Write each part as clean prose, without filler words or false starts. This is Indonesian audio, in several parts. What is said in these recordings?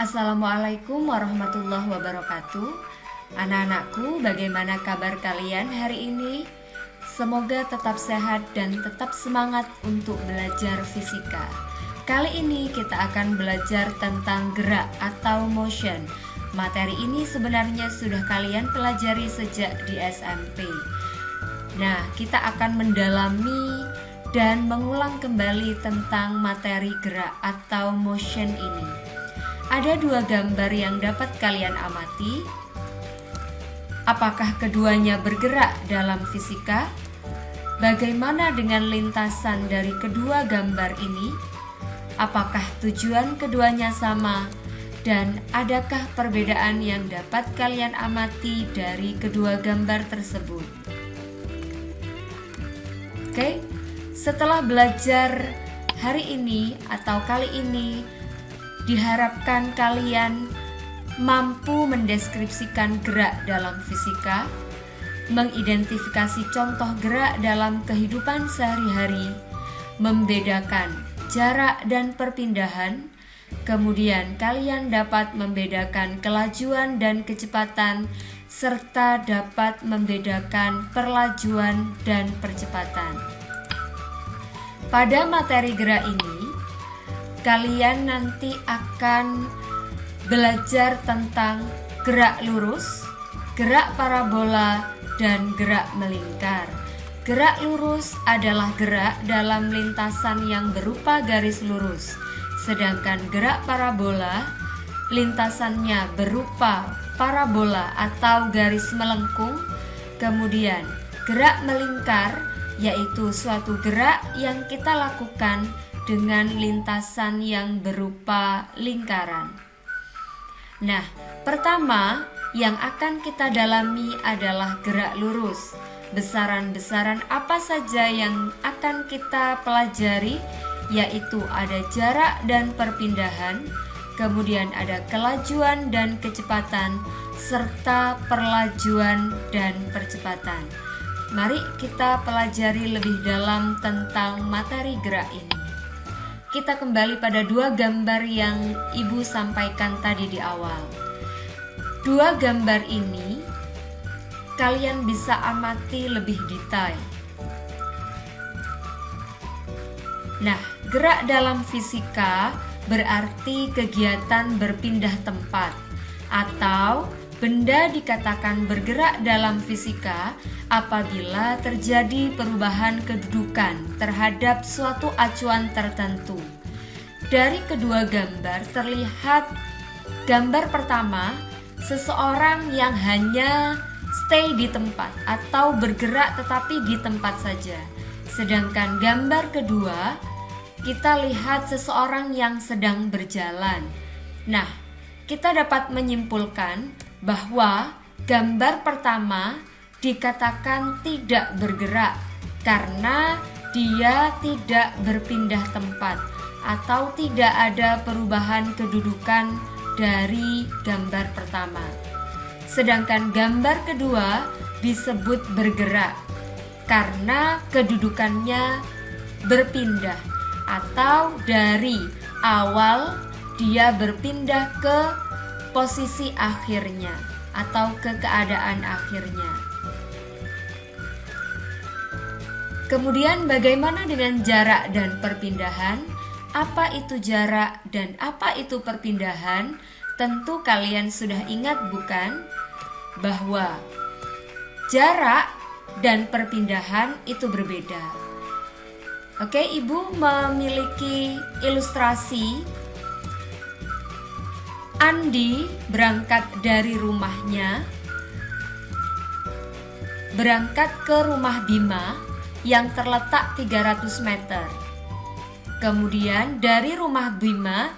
Assalamualaikum warahmatullahi wabarakatuh. Anak-anakku, bagaimana kabar kalian hari ini? Semoga tetap sehat dan tetap semangat untuk belajar fisika. Kali ini kita akan belajar tentang gerak atau motion. Materi ini sebenarnya sudah kalian pelajari sejak di SMP. Nah, kita akan mendalami dan mengulang kembali tentang materi gerak atau motion ini. Ada dua gambar yang dapat kalian amati. Apakah keduanya bergerak dalam fisika? Bagaimana dengan lintasan dari kedua gambar ini? Apakah tujuan keduanya sama? Dan adakah perbedaan yang dapat kalian amati dari kedua gambar tersebut? Oke, setelah belajar hari ini atau kali ini, diharapkan kalian mampu mendeskripsikan gerak dalam fisika, mengidentifikasi contoh gerak dalam kehidupan sehari-hari, membedakan jarak dan perpindahan, kemudian kalian dapat membedakan kelajuan dan kecepatan, serta dapat membedakan perlajuan dan percepatan. Pada materi gerak ini, kalian nanti akan belajar tentang gerak lurus, gerak parabola, dan gerak melingkar. Gerak lurus adalah gerak dalam lintasan yang berupa garis lurus, sedangkan gerak parabola lintasannya berupa parabola atau garis melengkung. Kemudian gerak melingkar yaitu suatu gerak yang kita lakukan dengan lintasan yang berupa lingkaran. Nah, pertama yang akan kita dalami adalah gerak lurus. Besaran-besaran apa saja yang akan kita pelajari, yaitu ada jarak dan perpindahan, kemudian ada kelajuan dan kecepatan, serta perlajuan dan percepatan. Mari kita pelajari lebih dalam tentang materi gerak ini. Kita kembali pada dua gambar yang Ibu sampaikan tadi di awal. Dua gambar ini kalian bisa amati lebih detail. Nah, gerak dalam fisika berarti kegiatan berpindah tempat, atau benda dikatakan bergerak dalam fisika apabila terjadi perubahan kedudukan terhadap suatu acuan tertentu. Dari kedua gambar terlihat gambar pertama, seseorang yang hanya stay di tempat atau bergerak tetapi di tempat saja. Sedangkan gambar kedua, kita lihat seseorang yang sedang berjalan. Nah, kita dapat menyimpulkan bahwa gambar pertama dikatakan tidak bergerak karena dia tidak berpindah tempat atau tidak ada perubahan kedudukan dari gambar pertama. Sedangkan gambar kedua disebut bergerak karena kedudukannya berpindah atau dari awal dia berpindah ke posisi akhirnya atau ke keadaan akhirnya. Kemudian bagaimana dengan jarak dan perpindahan? Apa itu jarak dan apa itu perpindahan? Tentu kalian sudah ingat bukan? Bahwa jarak dan perpindahan itu berbeda. Oke, Ibu memiliki ilustrasi. Andi berangkat dari rumahnya, berangkat ke rumah Bima yang terletak 300 meter. Kemudian dari rumah Bima,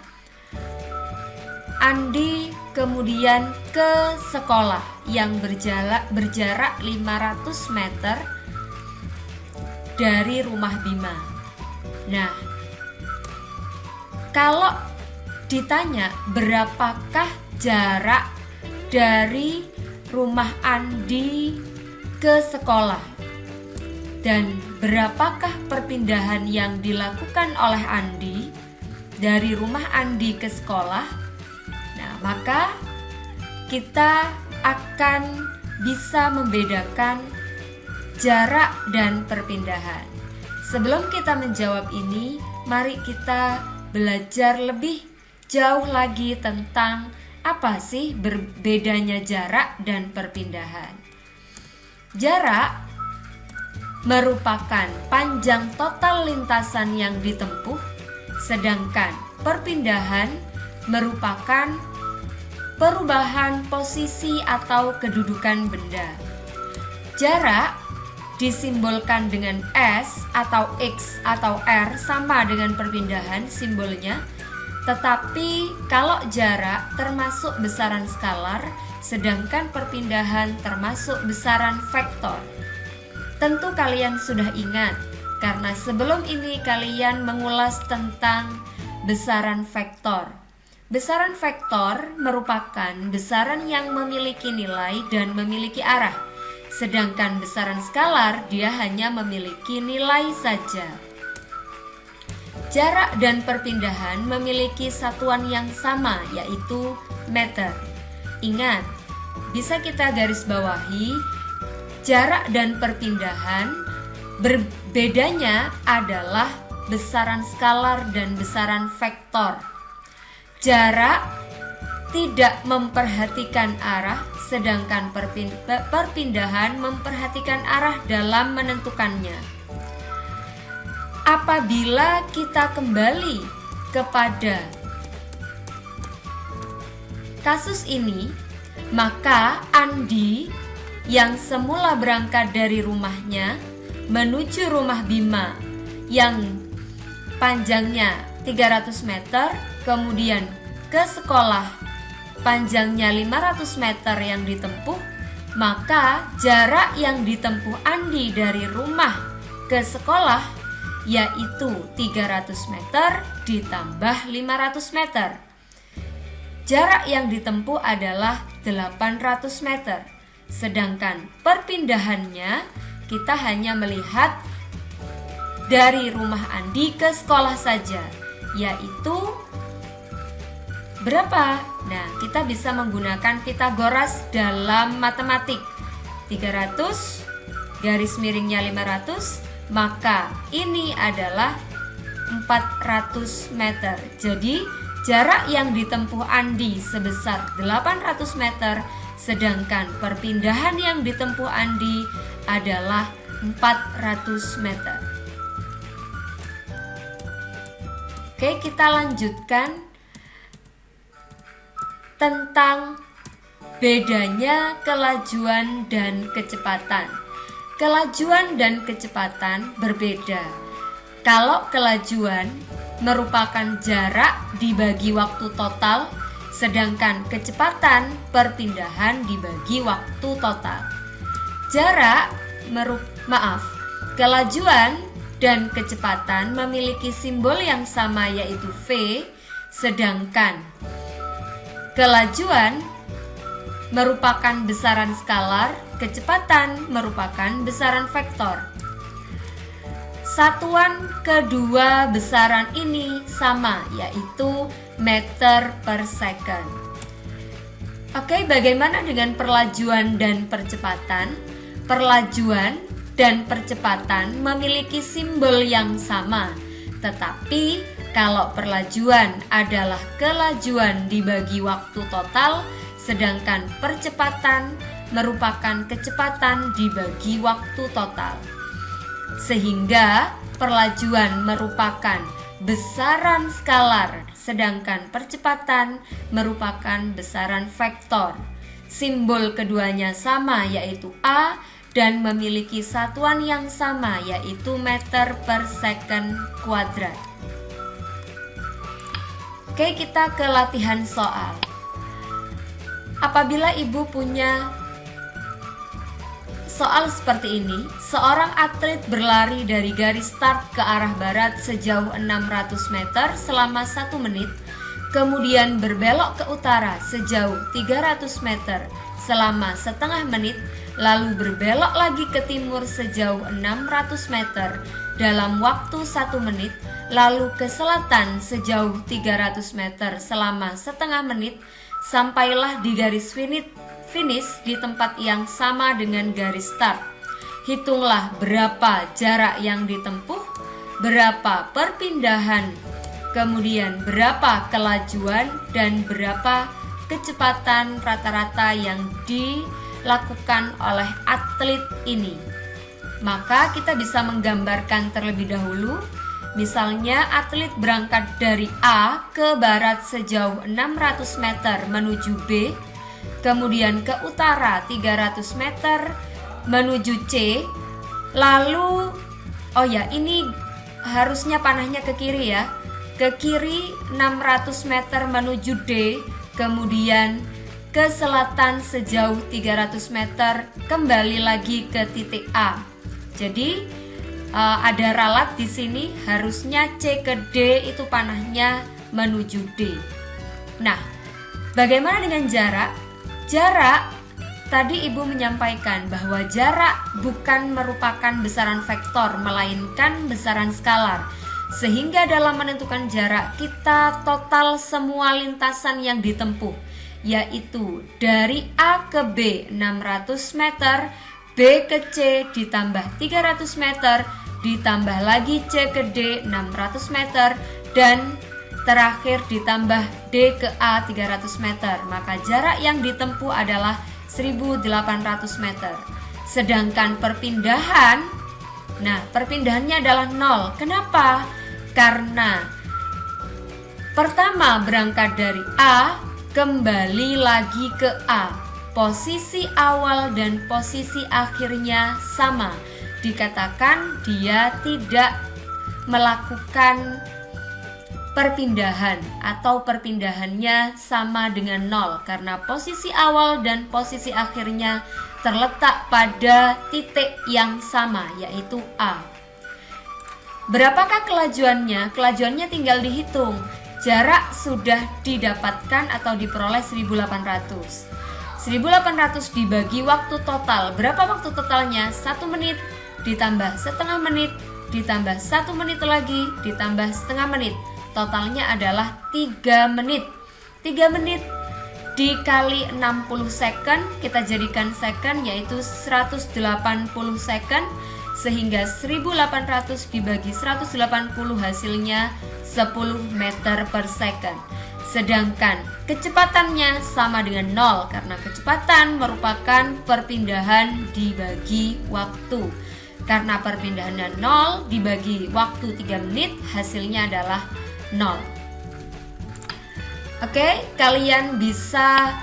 Andi kemudian ke sekolah yang berjarak 500 meter dari rumah Bima. Nah, kalau ditanya berapakah jarak dari rumah Andi ke sekolah dan berapakah perpindahan yang dilakukan oleh Andi dari rumah Andi ke sekolah? maka kita akan bisa membedakan jarak dan perpindahan. Sebelum kita menjawab ini, mari kita belajar lebih jauh lagi tentang apa sih berbedanya jarak dan perpindahan. Jarak merupakan panjang total lintasan yang ditempuh, sedangkan perpindahan merupakan perubahan posisi atau kedudukan benda. Jarak disimbolkan dengan S atau X atau R, sama dengan perpindahan simbolnya. Tetapi kalau jarak termasuk besaran skalar, sedangkan perpindahan termasuk besaran vektor. Tentu kalian sudah ingat, karena sebelum ini kalian mengulas tentang besaran vektor. Besaran vektor merupakan besaran yang memiliki nilai dan memiliki arah. Sedangkan besaran skalar dia hanya memiliki nilai saja. Jarak dan perpindahan memiliki satuan yang sama, yaitu meter. Ingat, bisa kita garis bawahi, jarak dan perpindahan berbedanya adalah besaran skalar dan besaran vektor. Jarak tidak memperhatikan arah, sedangkan perpindahan memperhatikan arah dalam menentukannya. Apabila kita kembali kepada kasus ini, maka Andi yang semula berangkat dari rumahnya menuju rumah Bima yang panjangnya 300 meter, kemudian ke sekolah panjangnya 500 meter yang ditempuh, maka jarak yang ditempuh Andi dari rumah ke sekolah yaitu 300 meter ditambah 500 meter. Jarak yang ditempuh adalah 800 meter. Sedangkan perpindahannya kita hanya melihat dari rumah Andi ke sekolah saja, yaitu berapa? Nah, kita bisa menggunakan Pythagoras dalam matematik. 300 garis miringnya 500, maka ini adalah 400 meter. Jadi jarak yang ditempuh Andi sebesar 800 meter, sedangkan perpindahan yang ditempuh Andi adalah 400 meter. Oke, kita lanjutkan tentang bedanya kelajuan dan kecepatan. Kelajuan dan kecepatan berbeda. Kalau kelajuan merupakan jarak dibagi waktu total, sedangkan kecepatan perpindahan dibagi waktu total. Kelajuan dan kecepatan memiliki simbol yang sama, yaitu V, sedangkan kelajuan merupakan besaran skalar, kecepatan merupakan besaran vektor. Satuan kedua besaran ini sama, yaitu meter per second. Oke, bagaimana dengan perlajuan dan percepatan? Perlajuan dan percepatan memiliki simbol yang sama, tetapi kalau perlajuan adalah kelajuan dibagi waktu total, sedangkan percepatan merupakan kecepatan dibagi waktu total. Sehingga perlajuan merupakan besaran skalar, sedangkan percepatan merupakan besaran vektor. Simbol keduanya sama, yaitu A, dan memiliki satuan yang sama, yaitu meter per second kuadrat. Oke, kita ke latihan soal. Apabila ibu punya soal seperti ini, seorang atlet berlari dari garis start ke arah barat sejauh 600 meter selama 1 menit, kemudian berbelok ke utara sejauh 300 meter selama setengah menit, lalu berbelok lagi ke timur sejauh 600 meter dalam waktu 1 menit, lalu ke selatan sejauh 300 meter selama setengah menit, sampailah di garis finish di tempat yang sama dengan garis start. Hitunglah berapa jarak yang ditempuh, berapa perpindahan, kemudian berapa kelajuan dan berapa kecepatan rata-rata yang dilakukan oleh atlet ini. Maka kita bisa menggambarkan terlebih dahulu. Misalnya atlet berangkat dari A ke barat sejauh 600 meter menuju B, kemudian ke utara 300 meter menuju C, lalu ini harusnya panahnya ke kiri ya, ke kiri 600 meter menuju D, kemudian ke selatan sejauh 300 meter kembali lagi ke titik A. Jadi ada ralat di sini, harusnya C ke D itu panahnya menuju D. Nah, bagaimana dengan jarak? Jarak, tadi Ibu menyampaikan bahwa jarak bukan merupakan besaran vektor, melainkan besaran skalar. Sehingga dalam menentukan jarak, kita total semua lintasan yang ditempuh, yaitu dari A ke B 600 meter, B ke C ditambah 300 meter, ditambah lagi C ke D 600 meter, dan terakhir ditambah D ke A 300 meter. Maka jarak yang ditempuh adalah 1800 meter. Sedangkan perpindahan, perpindahannya adalah 0. Kenapa? Karena pertama berangkat dari A, kembali lagi ke A. Posisi awal dan posisi akhirnya sama. Dikatakan dia tidak melakukan perpindahan atau perpindahannya sama dengan 0 karena posisi awal dan posisi akhirnya terletak pada titik yang sama, yaitu A. Berapakah kelajuannya? Kelajuannya tinggal dihitung. Jarak sudah didapatkan atau diperoleh 1800. 1800 dibagi waktu total. Berapa waktu totalnya? 1 menit ditambah setengah menit, ditambah 1 menit lagi, ditambah setengah menit. Totalnya adalah 3 menit. 3 menit dikali 60 second, kita jadikan second, yaitu 180 second. Sehingga 1800 dibagi 180 hasilnya 10 meter per second. Sedangkan kecepatannya sama dengan 0 karena kecepatan merupakan perpindahan dibagi waktu. Karena perpindahannya 0 dibagi waktu 3 menit, hasilnya adalah 0. Oke, kalian bisa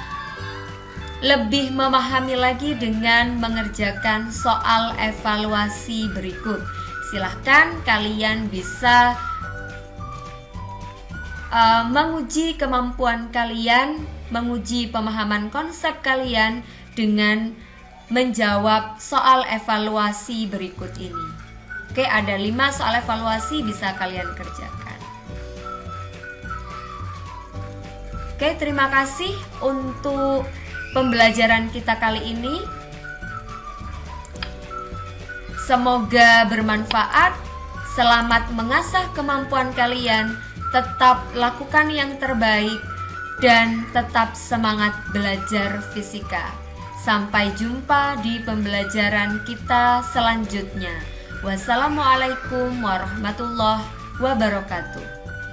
lebih memahami lagi dengan mengerjakan soal evaluasi berikut. Silahkan kalian bisa menguji kemampuan kalian, menguji pemahaman konsep kalian dengan menjawab soal evaluasi berikut ini. Oke, ada 5 soal evaluasi bisa kalian kerjakan. Oke, terima kasih untuk pembelajaran kita kali ini. Semoga bermanfaat. Selamat mengasah kemampuan kalian. Tetap lakukan yang terbaik dan tetap semangat belajar fisika. Sampai jumpa di pembelajaran kita selanjutnya. Wassalamualaikum warahmatullahi wabarakatuh.